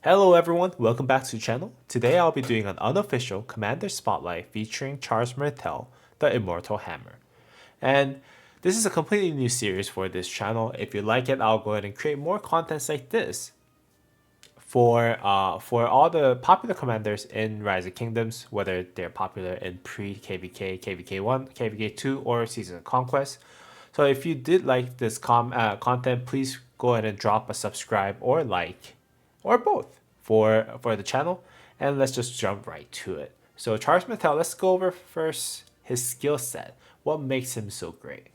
Hello everyone, welcome back to the channel. Today I'll be doing an unofficial Commander Spotlight featuring Charles Martel, the Immortal Hammer. And this is a completely new series for this channel. If you like it, I'll go ahead and create more contents like this for all the popular commanders in Rise of Kingdoms, whether they're popular in Pre-KvK, KvK1, KvK2, or Season of Conquest. So if you did like this content, please go ahead and drop a subscribe or like, or both for the channel. And let's just jump right to it. So Charles Martel, let's go over first his skill set. What makes him so great?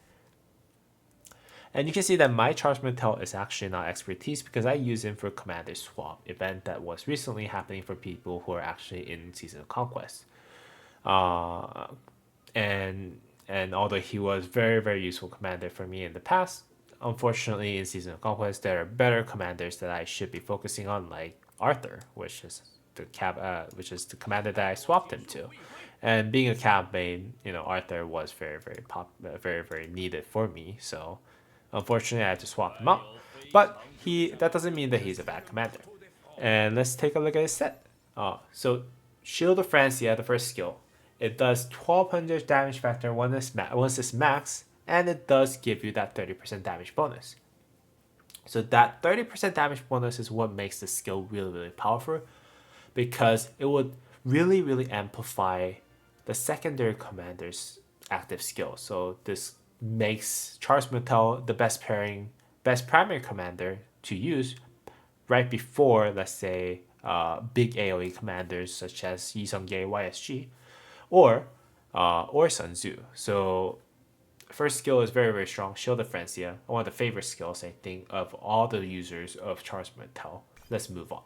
And you can see that my Charge Martel is actually not expertise because I use him for Commander Swap event that was recently happening for people who are actually in Season of Conquest. Uh, and although he was very useful commander for me in the past, unfortunately in Season of Conquest there are better commanders that I should be focusing on, like Arthur, which is the commander that I swapped him to. And being a cab main, Arthur was very needed for me. So unfortunately, I had to swap him out. But that doesn't mean that he's a bad commander. And let's take a look at his set. So Shield of Francia, the first skill, it does 1200 damage factor once it's max, and it does give you that 30% damage bonus. So that 30% damage bonus is what makes the skill really powerful, because it would really amplify the secondary commander's active skill. So this makes Charles Martel the best primary commander to use right before, let's say, big AoE commanders such as Yi Seong-Gye YSG or Sun Tzu. So first skill is very strong. Shield of Francia, one of the favorite skills I think of all the users of Charles Martel. Let's move on.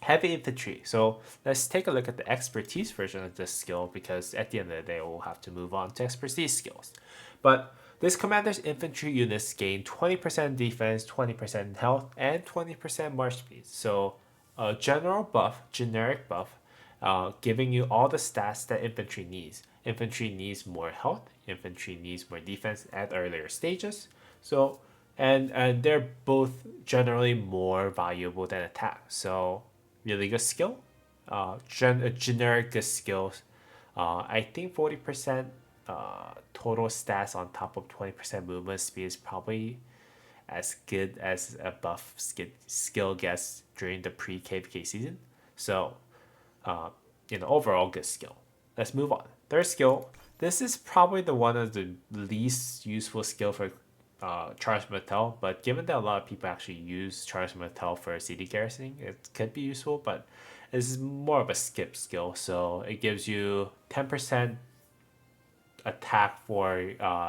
Heavy infantry. So let's take a look at the expertise version of this skill, because at the end of the day we'll have to move on to expertise skills. But this commander's infantry units gain 20% defense, 20% health, and 20% march speed. So a generic buff, giving you all the stats that infantry needs. Infantry needs more health. Infantry needs more defense at earlier stages. So and they're both generally more valuable than attack. So really good skill. Generic good skills. I think 40% total stats on top of 20% movement speed is probably as good as a buff skill gets during the pre-KvK season. So, overall good skill. Let's move on. Third skill. This is probably the one of the least useful skill for Charles Martel, but given that a lot of people actually use Charles Martel for CD garrisoning, it could be useful, but this is more of a skip skill. So it gives you 10% attack for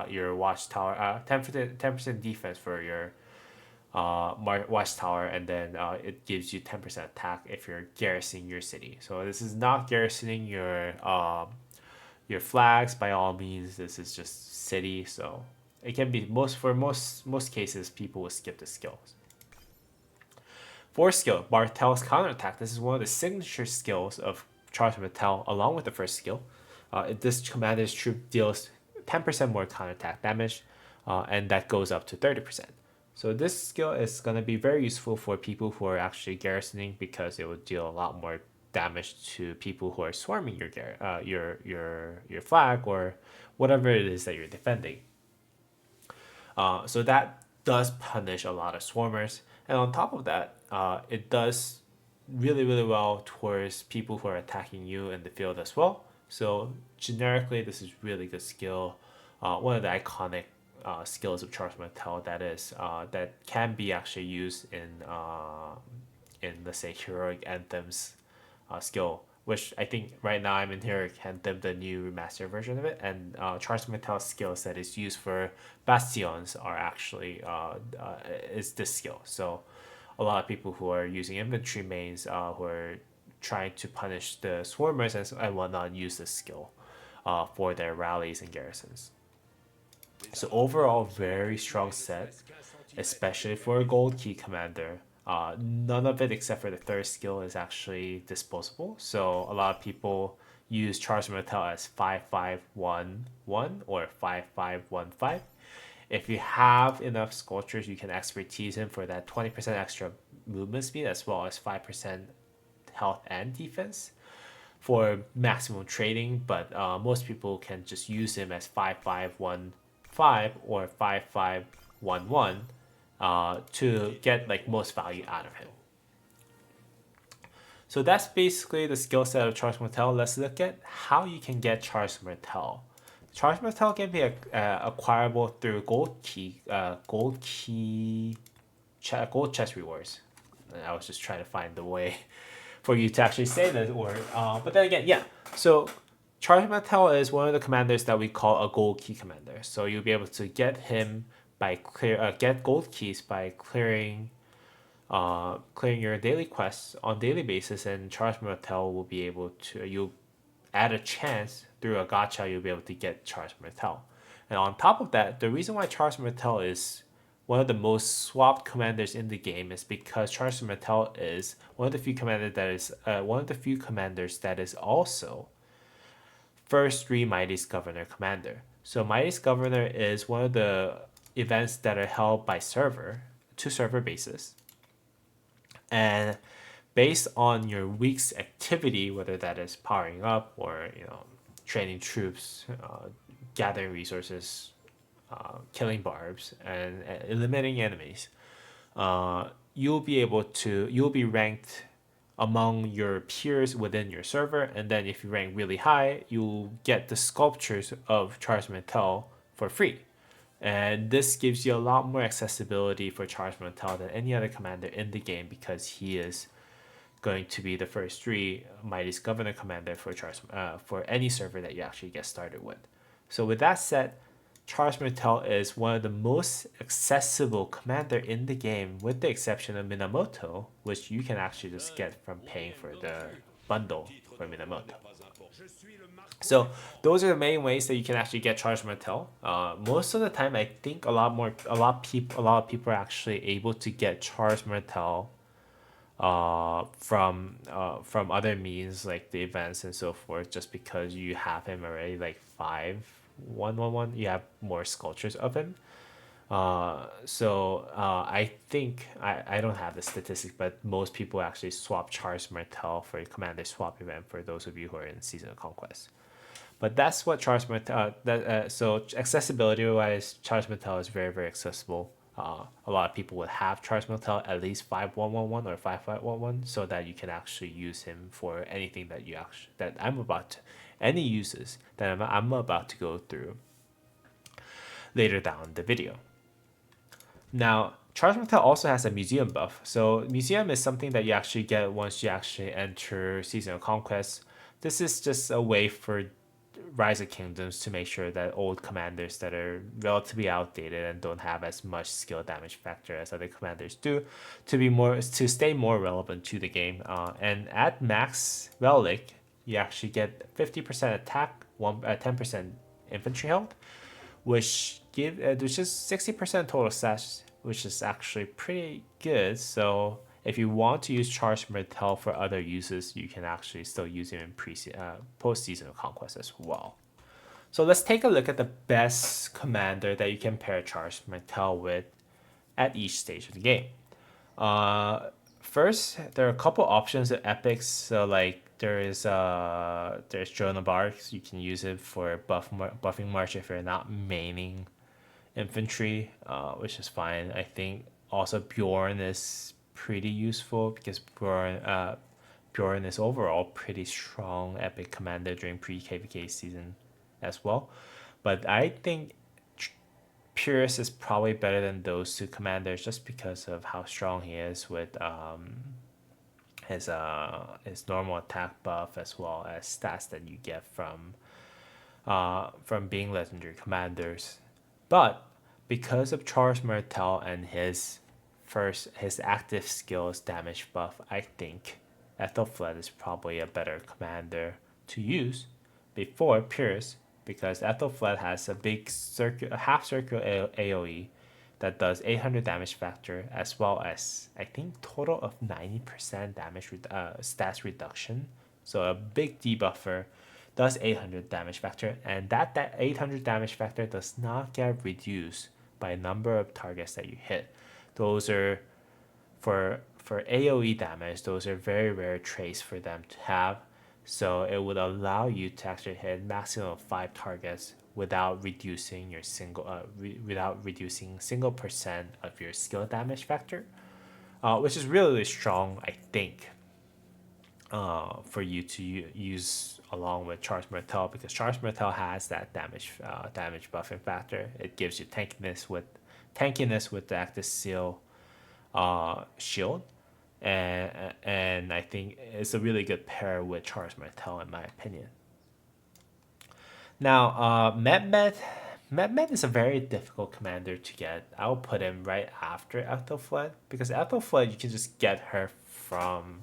your watchtower, 10% defense for your watchtower, and then it gives you 10% attack if you're garrisoning your city. So this is not garrisoning your flags by all means. This is just city. So it can be most cases people will skip the skills. Fourth skill, Martel's counterattack. This is one of the signature skills of Charles Martel, along with the first skill. This commander's troop deals 10% more counterattack damage, and that goes up to 30%. So this skill is going to be very useful for people who are actually garrisoning, because it will deal a lot more damage to people who are swarming your flag or whatever it is that you're defending. So that does punish a lot of swarmers, and on top of that, it does really well towards people who are attacking you in the field as well. So generically, this is really good skill. One of the iconic skills of Charles Martel that can be actually used in let's say heroic anthems skill, which I think right now I'm in Heroic Anthem, the new remastered version of it, and Charles Martel's skill set is used for bastions are actually is this skill. So a lot of people who are using infantry mains who are trying to punish the swarmers and whatnot use this skill for their rallies and garrisons. So overall, very strong set, especially for a gold key commander. None of it except for the third skill is actually disposable. So a lot of people use Charles Martel as 5511 or 5515. If you have enough sculptures, you can expertise him for that 20% extra movement speed as well as 5% health and defense for maximum trading, but most people can just use him as 5515 or 5511 to get like most value out of him. So that's basically the skill set of Charge Martel. Let's look at how you can get Charge Martel. Charge Martel can be acquirable through gold chest rewards. I was just trying to find the way for you to actually say this word. But then again, yeah. So Charge Martel is one of the commanders that we call a gold key commander. So you'll be able to get him by get gold keys by clearing your daily quests on daily basis, and Charge Martel will be able to, you add a chance through a gacha, you'll be able to get Charge Martel. And on top of that, the reason why Charge Martel is one of the most swapped commanders in the game is because Charge Martel is one of the few commanders that is also first 3 Mighty's Governor commander. So Mighty's Governor is one of the events that are held by server to server basis. And based on your week's activity, whether that is powering up or training troops, gathering resources, killing barbs, and eliminating enemies, you'll be ranked among your peers within your server. And then if you rank really high, you'll get the sculptures of Charge Martel for free. And this gives you a lot more accessibility for Charge Martel than any other commander in the game, because he is going to be the first 3 Mighty's Governor commander for any server that you actually get started with. So with that said, Charge Martel is one of the most accessible commander in the game, with the exception of Minamoto, which you can actually just get from paying for the bundle for Minamoto. So those are the main ways that you can actually get Charge Martel. Most of the time, I think a lot of people are actually able to get Charge Martel from other means like the events and so forth, just because you have him already like 5-1-1-1. You have more sculptures of him. I think I don't have the statistics, but most people actually swap Charge Martel for a commander swap event, for those of you who are in Season of Conquest. But that's what Charge Martel. So accessibility wise, Charge Martel is very, very accessible. A lot of people would have Charge Martel at least 5111 or 5511, so that you can actually use him for anything that any uses that I'm about to go through later down the video. Now, Charge Martel also has a museum buff. So museum is something that you actually get once you actually enter Season of Conquest. This is just a way for Rise of Kingdoms to make sure that old commanders that are relatively outdated and don't have as much skill damage factor as other commanders do, to stay more relevant to the game. And at max relic, you actually get 50% attack, 10% infantry health, which is 60% total stats, which is actually pretty good. So if you want to use Charge Martel for other uses, you can actually still use him in post-Season of Conquest as well. So let's take a look at the best commander that you can pair Charge Martel with at each stage of the game. First, there are a couple options of epics. So like there's Joan of Arc. You can use it for buffing March if you're not maining infantry, which is fine. I think also Bjorn is pretty useful, because Bjorn is overall pretty strong epic commander during pre-KvK season as well. But I think Pyrrhus is probably better than those 2 commanders, just because of how strong he is with his normal attack buff, as well as stats that you get from being legendary commanders. But because of Charge Martel and his active skills damage buff, I think Ethelflaed is probably a better commander to use before Pyrrhus, because Ethelflaed has a big half circle AoE that does 800 damage factor, as well as I think total of 90% damage stats reduction. So a big debuffer, does 800 damage factor, and that 800 damage factor does not get reduced by number of targets that you hit. Those are for for AoE damage, those are very rare traits for them to have. So it would allow you to actually hit maximum of 5 targets without reducing your without reducing single percent of your skill damage factor, which is really, really strong, I think, for you to use along with Charge Martel, because Charge Martel has that damage buffing factor. It gives you tankiness with the active seal shield, and I think it's a really good pair with Charge Martel in my opinion. Now, Mehmet is a very difficult commander to get. I'll put him right after Ethelfled, because Ethelfled you can just get her from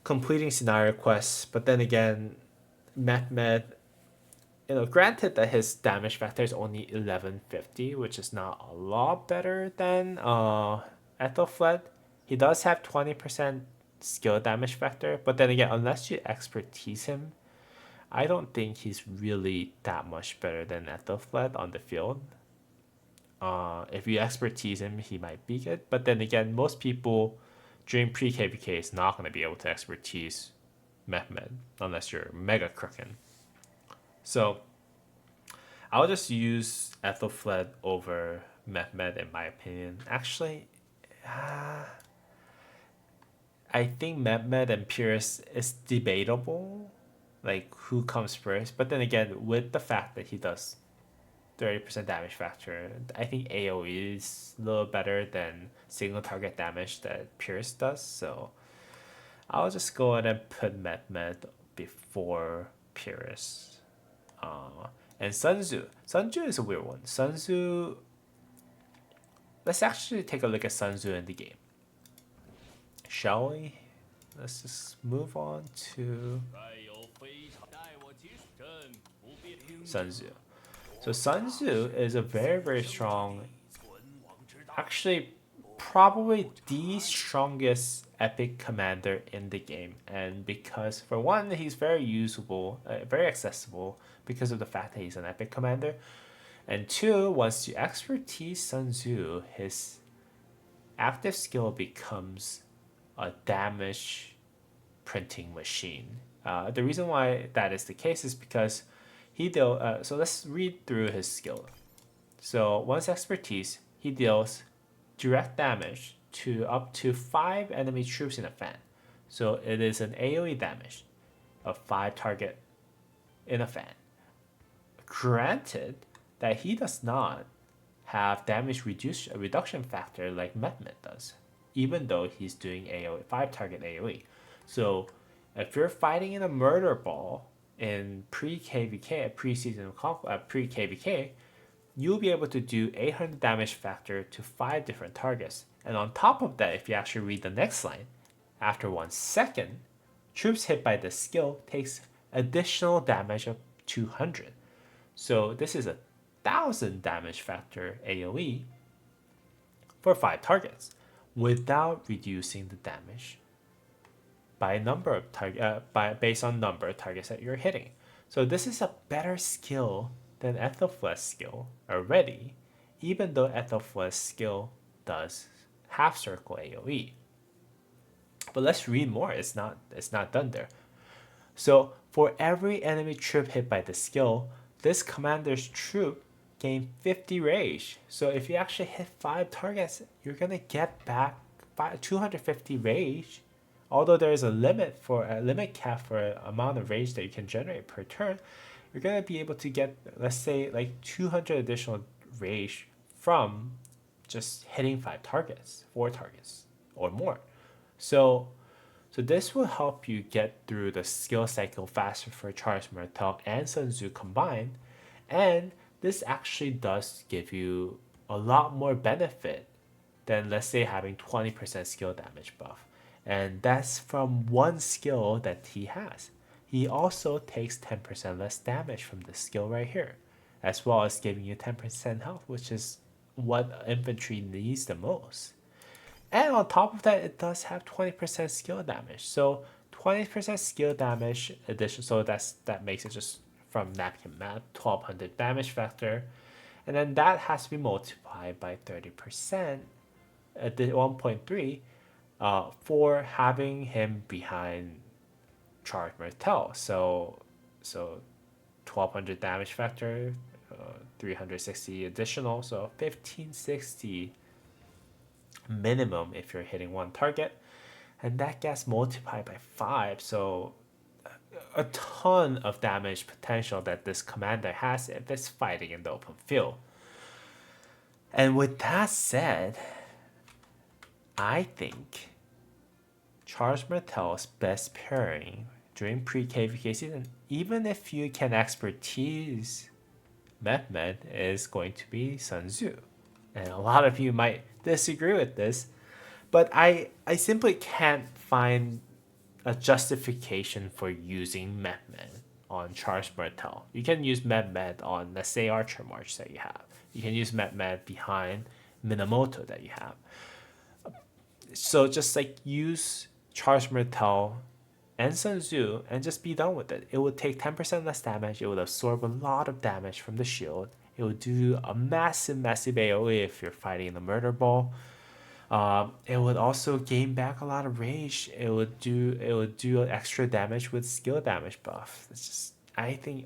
completing scenario quests, but then again, Mehmet, granted that his damage factor is only 1150, which is not a lot better than Ethelfled. He does have 20% skill damage factor, but then again, unless you expertise him, I don't think he's really that much better than Ethelfled on the field. If you expertise him, he might be good, but then again, most people during pre-KvK is not going to be able to expertise Mehmet unless you're mega crooking. So I'll just use Ethelfled over Mehmet in my opinion. Actually, I think Mehmet and Pierce is debatable, like who comes first. But then again, with the fact that he does 30% damage factor, I think AoE is a little better than single target damage that Pierce does. So I'll just go ahead and put Mehmet before Pierce. And Sun Tzu. Sun Tzu is a weird one. Sun Tzu. Let's actually take a look at Sun Tzu in the game. Shall we? Let's just move on to Sun Tzu. So Sun Tzu is a very, very strong, actually probably the strongest epic commander in the game. And because for one, he's very usable, very accessible because of the fact that he's an epic commander. And two, once you expertise Sun Tzu, his active skill becomes a damage printing machine. The reason why that is the case is because so let's read through his skill. So once expertise, he deals direct damage to up to 5 enemy troops in a fan. So it is an AoE damage of 5 target in a fan. Granted that he does not have damage reduction factor like Mehmet does, even though he's doing AoE 5 target AoE. So if you're fighting in a murder ball in pre-KvK, pre-KvK, you'll be able to do 800 damage factor to 5 different targets. And on top of that, if you actually read the next line, after 1 second, troops hit by this skill takes additional damage of 200. So this is 1,000 damage factor AoE for 5 targets without reducing the damage by based on number of targets that you're hitting. So this is a better skill than Ethelfled's skill already, even though Ethelfled's skill does half circle AoE. But let's read more. It's not done there. So for every enemy troop hit by the skill, this commander's troop gain 50 rage. So if you actually hit 5 targets, you're gonna get back 250 rage. Although there is a limit cap for amount of rage that you can generate per turn, you're gonna be able to get, let's say, like 200 additional rage from just hitting 4 targets or more. So this will help you get through the skill cycle faster for Charge Martel and Sun Tzu combined, and this actually does give you a lot more benefit than, let's say, having 20% skill damage buff. And that's from one skill that he has. He also takes 10% less damage from this skill right here, as well as giving you 10% health, which is what infantry needs the most. And on top of that, it does have 20% skill damage. So 20% skill damage addition, so that makes it just from napkin math, 1200 damage factor. And then that has to be multiplied by 30% at the 1.3. for having him behind Charge Martel. So 1200 damage factor, 360 additional, so 1560 minimum if you're hitting one target, and that gets multiplied by 5. So a ton of damage potential that this commander has if it's fighting in the open field. And with that said, I think Charles Martel's best pairing during pre-KvK season, even if you can expertise Mehmed, is going to be Sun Tzu. And a lot of you might disagree with this, but I simply can't find a justification for using Mehmed on Charles Martel. You can use Mehmed on, let's say, Archer March that you have. You can use Mehmed behind Minamoto that you have. So just like use Charles Martel and Sun Tzu and just be done with it. It would take 10% less damage. It would absorb a lot of damage from the shield. It would do a massive AoE if you're fighting the murder ball. It would also gain back a lot of rage. It would do extra damage with skill damage buff. It's just I think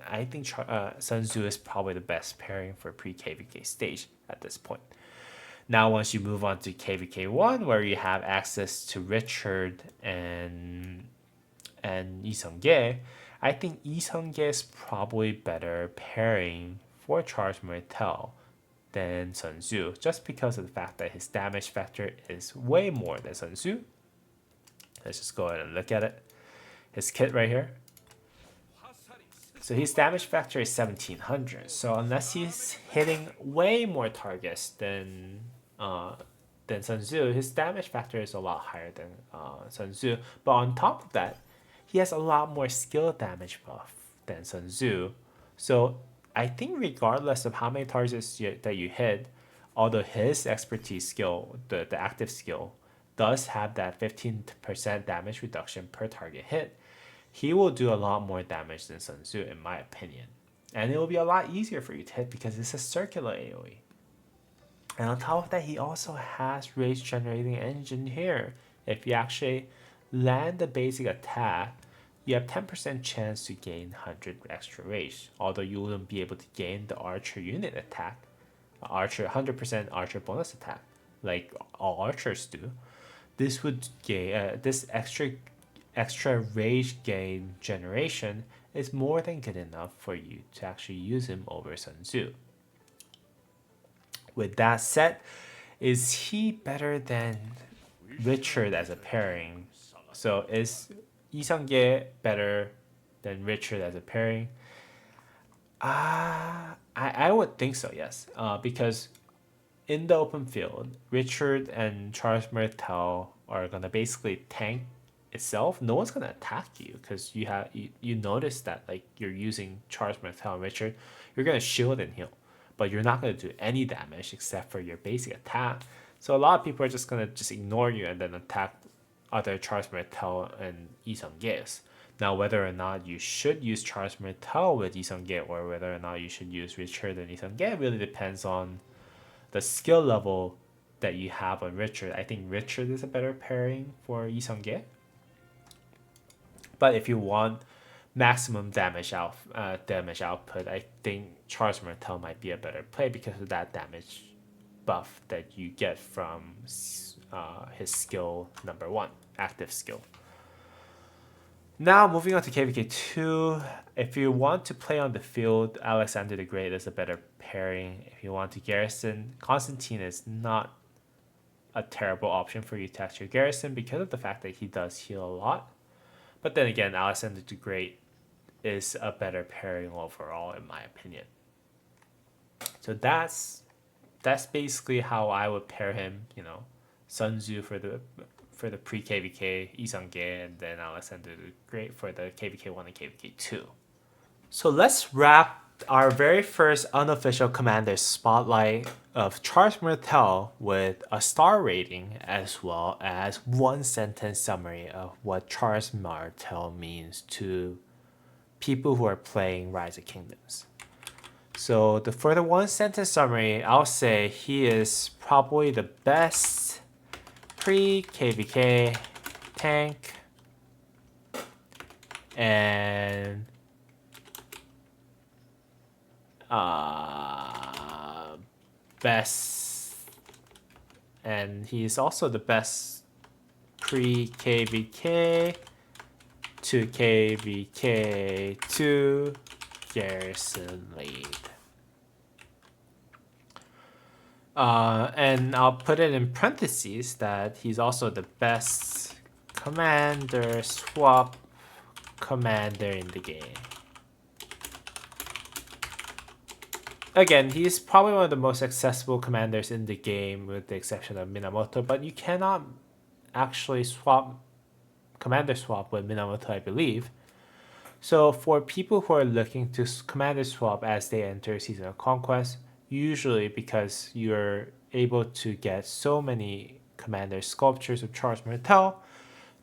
Sun Tzu is probably the best pairing for pre-KvK stage at this point. Now, once you move on to KvK1, where you have access to Richard and Lee Seung-ge, I think Lee Seung-ge is probably better pairing for Charles Martel than Sun Tzu, just because of the fact that his damage factor is way more than Sun Tzu. Let's just go ahead and look at it. His kit right here. So his damage factor is 1700. So unless he's hitting way more targets than Sun Tzu, his damage factor is a lot higher than Sun Tzu. But on top of that, he has a lot more skill damage buff than Sun Tzu. So I think regardless of how many targets that you hit, although his expertise skill, the active skill, does have that 15% damage reduction per target hit, he will do a lot more damage than Sun Tzu, in my opinion. And it will be a lot easier for you to hit because it's a circular AoE. And on top of that, he also has rage generating engine here. If you actually land the basic attack, you have 10% chance to gain 100 extra rage, although you wouldn't be able to gain the archer unit attack, 100% archer bonus attack, like all archers do. This would gain this extra rage gain generation is more than good enough for you to actually use him over Sun Tzu. With that said, is he better than Richard as a pairing? So is Lee Seung-ge better than Richard as a pairing? I would think so, yes. Because in the open field, Richard and Charles Martel are gonna basically tank itself. No one's gonna attack you because you notice that like you're using Charles Martel and Richard, you're gonna shield and heal, but you're not gonna do any damage except for your basic attack. So a lot of people are just gonna ignore you and then attack other Charles Martel and Lee Seung-ge's. Now, whether or not you should use Charles Martel with Lee Seung-ge or whether or not you should use Richard and Lee Seung-ge really depends on the skill level that you have on Richard. I think Richard is a better pairing for Lee Seung-ge. But if you want maximum damage output, I think Charles Martel might be a better play because of that damage buff that you get from his skill number 1, active skill. Now moving on to KvK2, if you want to play on the field, Alexander the Great is a better pairing. If you want to garrison, Constantine is not a terrible option for you to actually garrison because of the fact that he does heal a lot. But then again, Alexander the Great is a better pairing overall, in my opinion. So that's basically how I would pair him. Sun Tzu for the pre-KvK, Lee Seung-ge, and then Alexander the Great for the KvK1 and KvK2. So let's wrap our very first unofficial commander spotlight of Charles Martel with a star rating as well as one sentence summary of what Charles Martel means to people who are playing Rise of Kingdoms. So for the one sentence summary, I'll say he is probably the best pre-KvK tank and best, and he's also the best pre-KvK to KvK to Garrison lead. And I'll put it in parentheses that he's also the best commander swap commander in the game. Again, he's probably one of the most accessible commanders in the game with the exception of Minamoto, but you cannot actually commander swap with Minamoto, I believe. So for people who are looking to commander swap as they enter Season of Conquest, usually because you're able to get so many commander sculptures of Charles Martel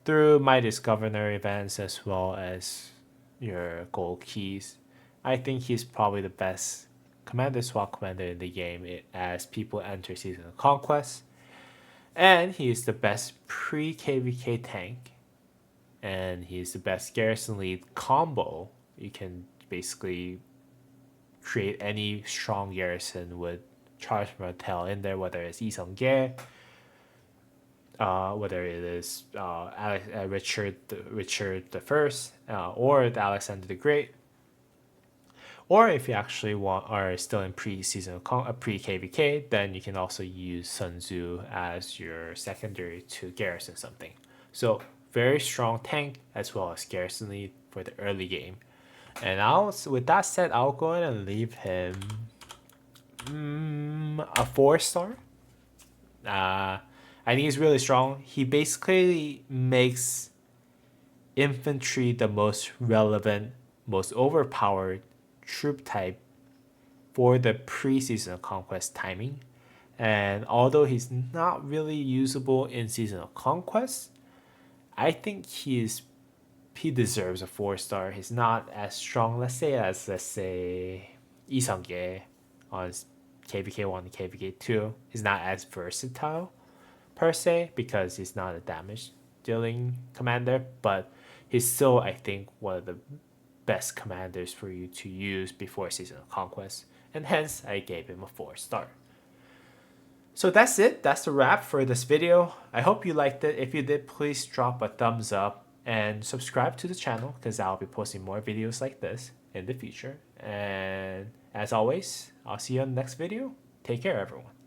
through Midas Governor events as well as your gold keys, I think he's probably the best commander swap commander in the game as people enter Season of Conquest. And he's the best pre-KvK tank. And he's the best garrison lead combo. You can basically create any strong garrison with Charles Martel in there, whether it's Yi Seong-ge, whether it is Richard the First, or the Alexander the Great. Or if you actually are still in pre-KvK, then you can also use Sun Tzu as your secondary to garrison something. So very strong tank as well as garrison lead for the early game. And with that said, I'll go ahead and leave him a 4-star. I think he's really strong. He basically makes infantry the most relevant, most overpowered troop type for the pre-Season of Conquest timing. And although he's not really usable in Season of Conquest, I think he deserves a 4-star. He's not as strong, let's say Yi Seong-ge on KvK 1 and KvK 2. He's not as versatile per se because he's not a damage dealing commander, but he's still, I think, one of the best commanders for you to use before Season of Conquest, and hence I gave him a 4-star. So that's it. That's the wrap for this video. I hope you liked it. If you did, please drop a thumbs up and subscribe to the channel because I'll be posting more videos like this in the future. And as always, I'll see you on the next video. Take care, everyone.